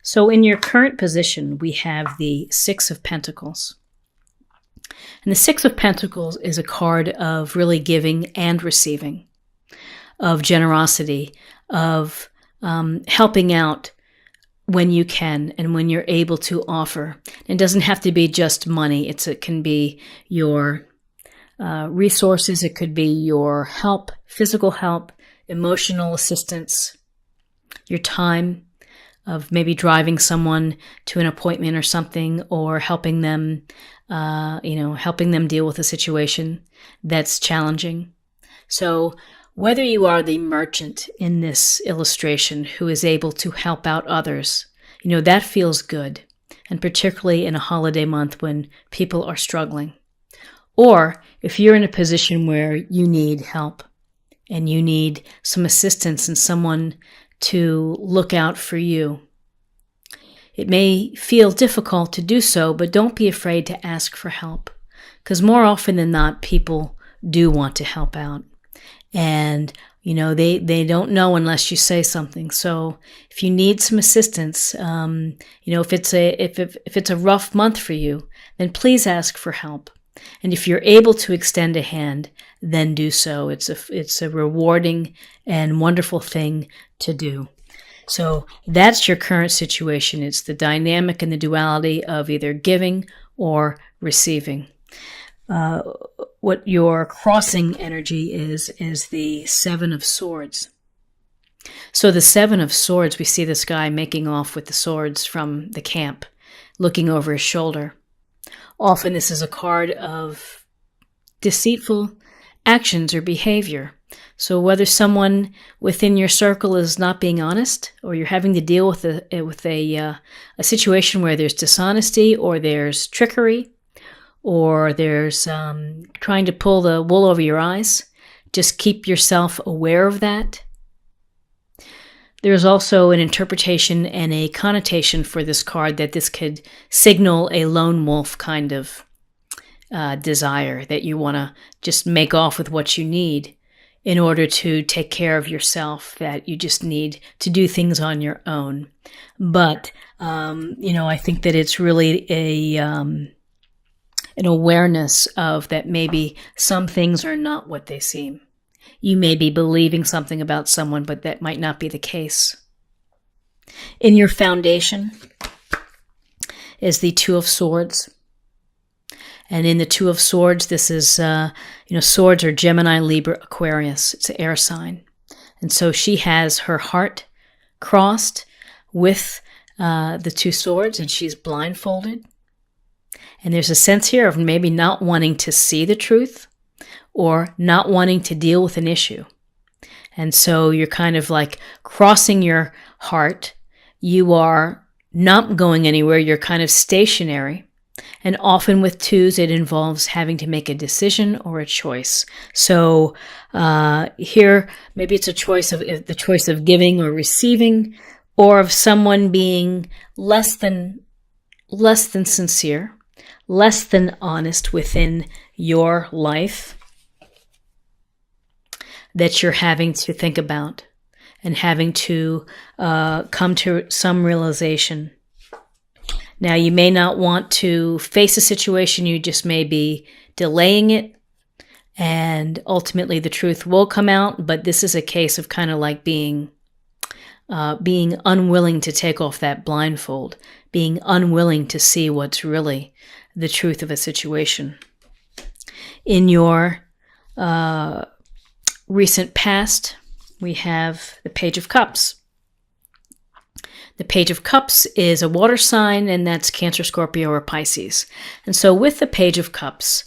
So in your current position, we have the Six of Pentacles. And the Six of Pentacles is a card of really giving and receiving, of generosity, of helping out when you can and when you're able to offer. It doesn't have to be just money. It can be your resources. It could be your help, physical help, emotional assistance, your time of maybe driving someone to an appointment or something, or helping them, helping them deal with a situation that's challenging. So whether you are the merchant in this illustration who is able to help out others, that feels good. And particularly in a holiday month when people are struggling. Or if you're in a position where you need help and you need some assistance and someone to look out for you. It may feel difficult to do so, but don't be afraid to ask for help, because more often than not, people do want to help out. And, they don't know unless you say something. So if you need some assistance, if it's a rough month for you, then please ask for help. And if you're able to extend a hand, then do so. It's a rewarding and wonderful thing to do. So that's your current situation. It's the dynamic and the duality of either giving or receiving. What your crossing energy is the Seven of Swords. So the Seven of Swords, we see this guy making off with the swords from the camp, looking over his shoulder. Often this is a card of deceitful actions or behavior. So whether someone within your circle is not being honest, or you're having to deal with a situation where there's dishonesty, or there's trickery, or there's trying to pull the wool over your eyes, just keep yourself aware of that. There's also an interpretation and a connotation for this card that this could signal a lone wolf kind of desire, that you want to just make off with what you need in order to take care of yourself, that you just need to do things on your own. But, I think that it's really an awareness of that maybe some things are not what they seem. You may be believing something about someone, but that might not be the case. In your foundation is the Two of Swords. And in the Two of Swords, this is, swords are Gemini, Libra, Aquarius. It's an air sign. And so she has her heart crossed with the two swords, and she's blindfolded. And there's a sense here of maybe not wanting to see the truth or not wanting to deal with an issue. And so you're kind of like crossing your heart. You are not going anywhere. You're kind of stationary. And often with twos, it involves having to make a decision or a choice. So here, maybe it's the choice of giving or receiving, or of someone being less than sincere, less than honest within your life, that you're having to think about and having to come to some realization. Now, you may not want to face a situation, you just may be delaying it, and ultimately the truth will come out, but this is a case of kind of like being unwilling to take off that blindfold, being unwilling to see what's really the truth of a situation. In your recent past, we have the Page of Cups. The Page of Cups is a water sign, and that's Cancer, Scorpio, or Pisces. And so with the Page of Cups,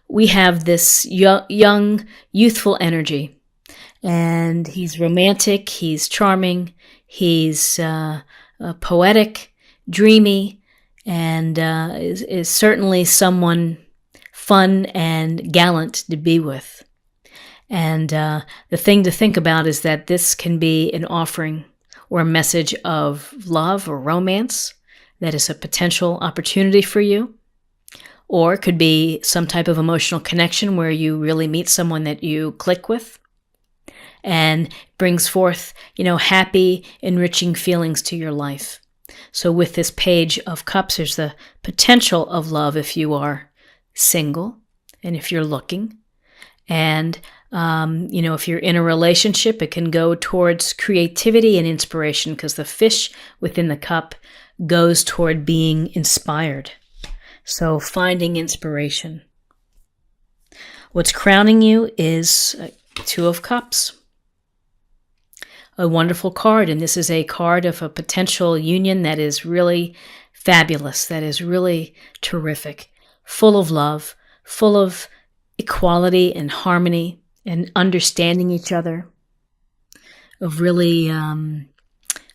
we have this young, youthful energy. And he's romantic, he's charming, he's poetic, dreamy, and is certainly someone fun and gallant to be with. And the thing to think about is that this can be an offering or a message of love or romance that is a potential opportunity for you. Or it could be some type of emotional connection where you really meet someone that you click with and brings forth, happy, enriching feelings to your life. So with this Page of Cups, there's the potential of love if you are single and if you're looking. And, if you're in a relationship, it can go towards creativity and inspiration because the fish within the cup goes toward being inspired. So finding inspiration. What's crowning you is Two of Cups. A wonderful card, and this is a card of a potential union that is really fabulous, that is really terrific, full of love, full of equality and harmony and understanding each other, of really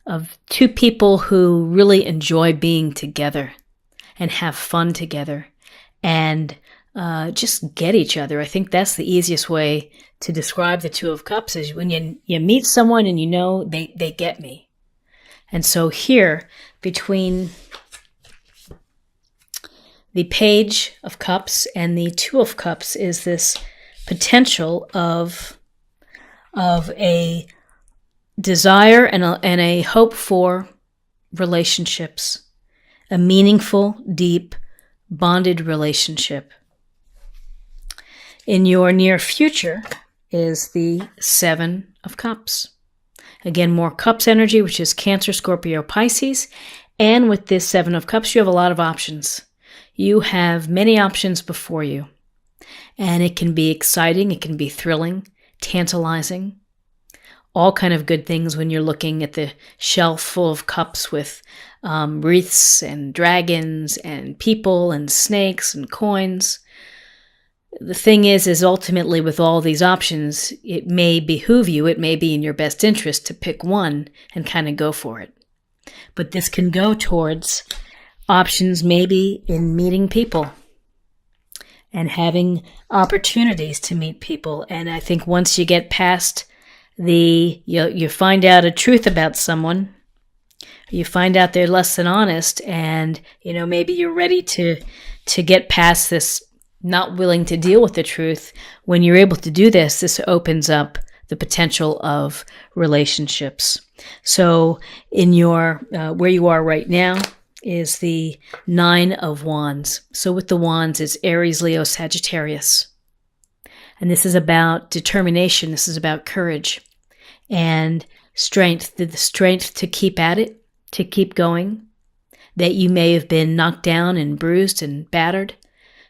of two people who really enjoy being together and have fun together and just get each other. I think that's the easiest way to describe the Two of Cups is when you meet someone and you know they get me. And so here, between the Page of Cups and the Two of Cups is this potential of a desire and a hope for relationships, a meaningful, deep, bonded relationship. In your near future is the Seven of Cups. Again, more Cups energy, which is Cancer, Scorpio, Pisces. And with this Seven of Cups, you have a lot of options. You have many options before you. And it can be exciting, it can be thrilling, tantalizing, all kind of good things when you're looking at the shelf full of cups with wreaths and dragons and people and snakes and coins. The thing is ultimately with all these options, it may behoove you, it may be in your best interest to pick one and kind of go for it. But this can go towards options maybe in meeting people and having opportunities to meet people. And I think once you get past you find out a truth about someone, you find out they're less than honest, and maybe you're ready to get past this not willing to deal with the truth. When you're able to do this opens up the potential of relationships. So in your where you are right now is the Nine of Wands. So with the Wands, it's Aries, Leo, Sagittarius. And this is about determination. This is about courage and strength, the strength to keep at it, to keep going, that you may have been knocked down and bruised and battered,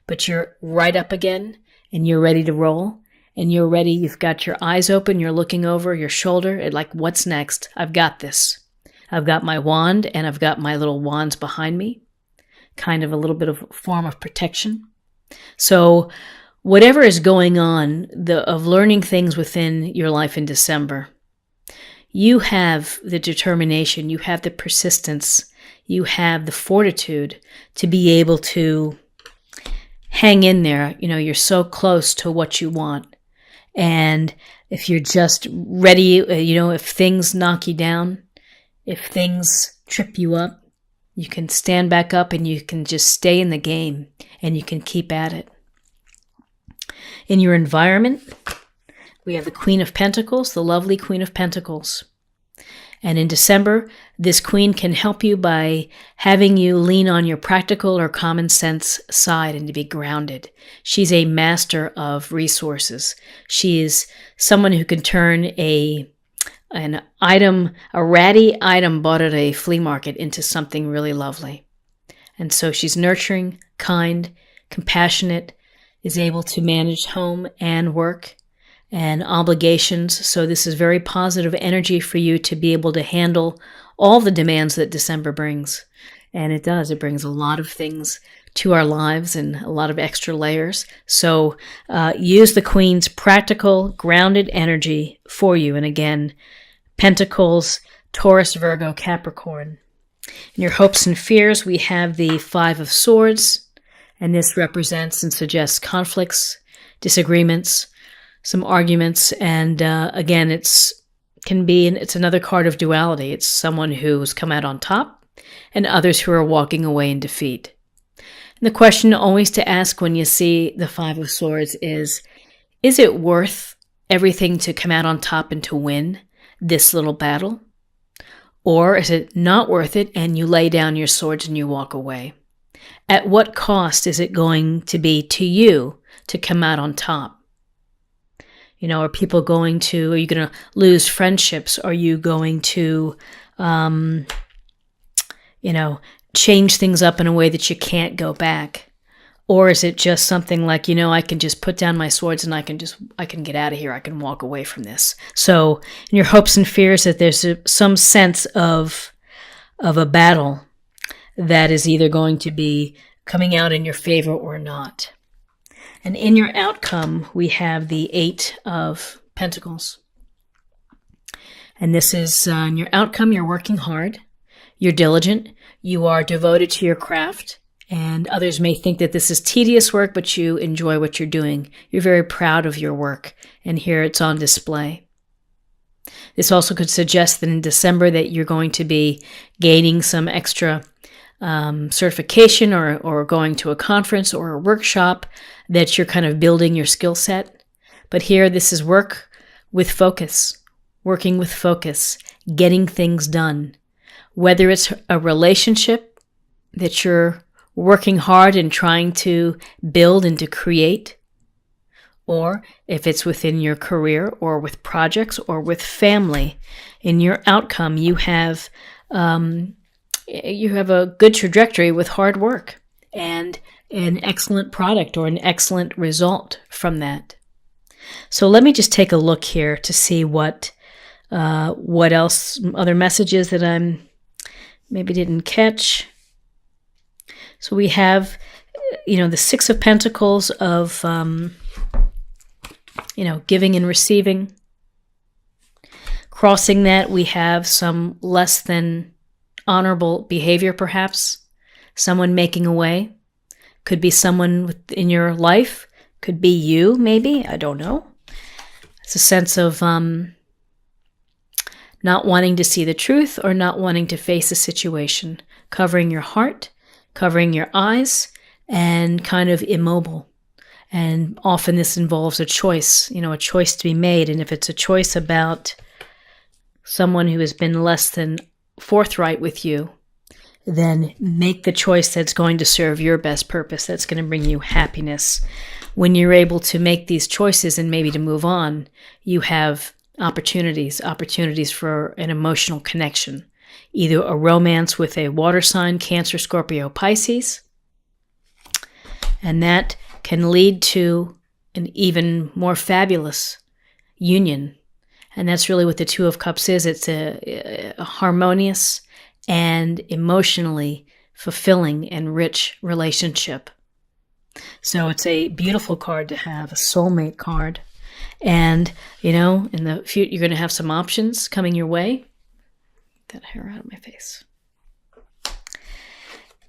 but you're right up again and you're ready to roll and you're ready. You've got your eyes open. You're looking over your shoulder at like, what's next? I've got this. I've got my wand and I've got my little wands behind me, kind of a little bit of a form of protection. So whatever is going on, of learning things within your life in December, you have the determination, you have the persistence, you have the fortitude to be able to hang in there. You're so close to what you want. And if you're just ready, if things knock you down, if things trip you up, you can stand back up and you can just stay in the game and you can keep at it. In your environment, we have the Queen of Pentacles, the lovely Queen of Pentacles. And in December, this Queen can help you by having you lean on your practical or common sense side and to be grounded. She's a master of resources. She is someone who can turn a ratty item bought at a flea market into something really lovely. And so she's nurturing, kind, compassionate, is able to manage home and work and obligations. So this is very positive energy for you to be able to handle all the demands that December brings. And it does. It brings a lot of things to our lives and a lot of extra layers. So use the Queen's practical, grounded energy for you. And again, Pentacles, Taurus, Virgo, Capricorn. In your hopes and fears, we have the Five of Swords. And this represents and suggests conflicts, disagreements, some arguments. And again, it's another card of duality. It's someone who's come out on top and others who are walking away in defeat. And the question always to ask when you see the Five of Swords is it worth everything to come out on top and to win this little battle? Or is it not worth it and you lay down your swords and you walk away? At what cost is it going to be to you to come out on top? You know, are you going to lose friendships? Are you going to, change things up in a way that you can't go back? Or is it just something like, I can just put down my swords and I can get out of here. I can walk away from this. So in your hopes and fears that there's some sense of a battle that is either going to be coming out in your favor or not. And in your outcome, we have the 8 of Pentacles. And this is in your outcome, you're working hard, you're diligent, you are devoted to your craft, and others may think that this is tedious work, but you enjoy what you're doing. You're very proud of your work, and here it's on display. This also could suggest that in December that you're going to be gaining some extra certification or going to a conference or a workshop, that you're kind of building your skill set. But here, this is work with focus, working with focus, getting things done. Whether it's a relationship that you're working hard and trying to build and to create, or if it's within your career or with projects or with family, in your outcome, you have a good trajectory with hard work and an excellent product or an excellent result from that. So let me just take a look here to see what else, other messages that I'm maybe didn't catch. So we have, the 6 of Pentacles of, giving and receiving. Crossing that, we have some less than honorable behavior, perhaps. Someone making away. Could be someone in your life. Could be you, maybe. I don't know. It's a sense of not wanting to see the truth or not wanting to face a situation. Covering your heart, covering your eyes, and kind of immobile. And often this involves a choice, a choice to be made. And if it's a choice about someone who has been less than forthright with you, then make the choice that's going to serve your best purpose, that's going to bring you happiness. When you're able to make these choices and maybe to move on, you have opportunities for an emotional connection. Either a romance with a water sign, Cancer, Scorpio, Pisces, and that can lead to an even more fabulous union. And that's really what the 2 of Cups is. It's a harmonious and emotionally fulfilling and rich relationship. So it's a beautiful card to have, a soulmate card. And, in the future, you're going to have some options coming your way. Get that hair out of my face.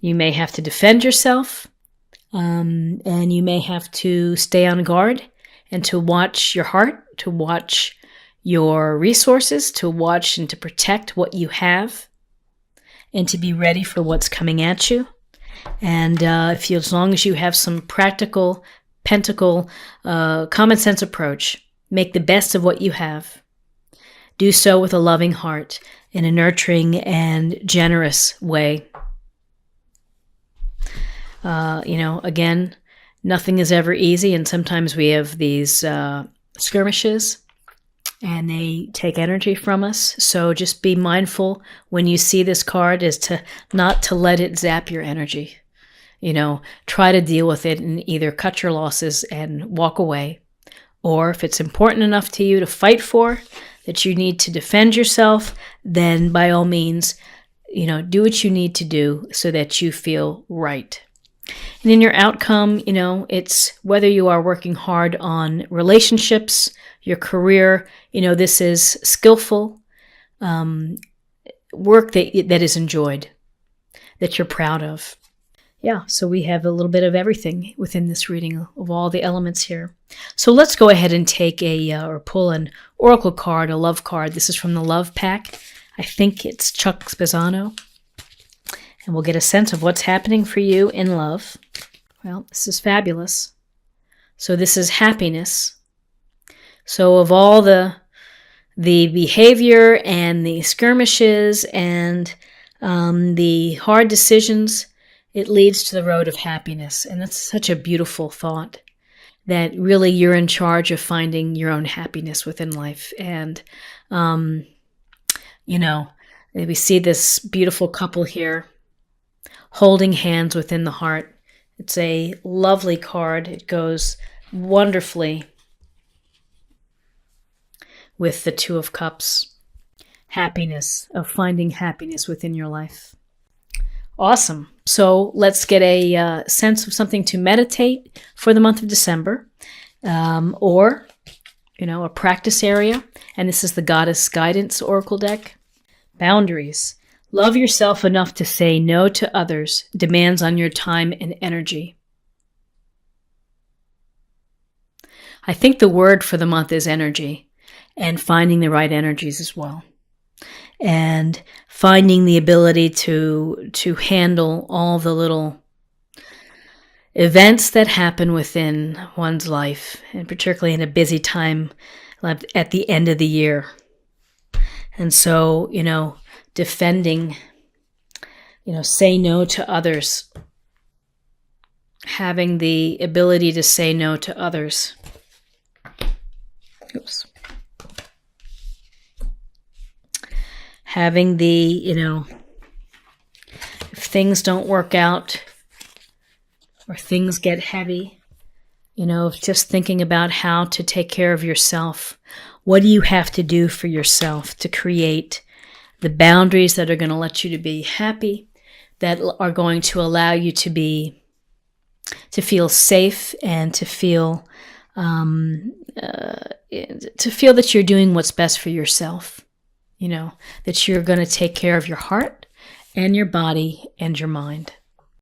You may have to defend yourself, and you may have to stay on guard and to watch your heart, to watch your resources, to watch and to protect what you have, and to be ready for what's coming at you. And as long as you have some practical, pentacle, common sense approach, make the best of what you have. Do so with a loving heart, in a nurturing and generous way. Again, nothing is ever easy, and sometimes we have these skirmishes, and they take energy from us. So just be mindful when you see this card is to not to let it zap your energy. Try to deal with it and either cut your losses and walk away, or if it's important enough to you to fight for, that you need to defend yourself, then by all means, do what you need to do so that you feel right. And in your outcome, it's whether you are working hard on relationships, your career, this is skillful work that is enjoyed, that you're proud of. Yeah, so we have a little bit of everything within this reading of all the elements here. So let's go ahead and take or pull an oracle card, a love card. This is from the Love Pack. I think it's Chuck Spezzano. And we'll get a sense of what's happening for you in love. Well, this is fabulous. So this is happiness. So of all the the behavior and the skirmishes and the hard decisions, it leads to the road of happiness. And that's such a beautiful thought, that really you're in charge of finding your own happiness within life. And, we see this beautiful couple here holding hands within the heart. It's a lovely card. It goes wonderfully with the Two of Cups. Happiness, of finding happiness within your life. Awesome. So let's get a sense of something to meditate for the month of December, or, a practice area. And this is the Goddess Guidance Oracle deck. Boundaries. Love yourself enough to say no to others' demands on your time and energy. I think the word for the month is energy, and finding the right energies as well. And finding the ability to handle all the little events that happen within one's life, and particularly in a busy time at the end of the year. And so, defending, say no to others, having the ability to say no to others. Oops. Having the, if things don't work out or things get heavy, just thinking about how to take care of yourself. What do you have to do for yourself to create the boundaries that are going to let you to be happy, that are going to allow you to feel safe and to feel that you're doing what's best for yourself. That you're going to take care of your heart and your body and your mind.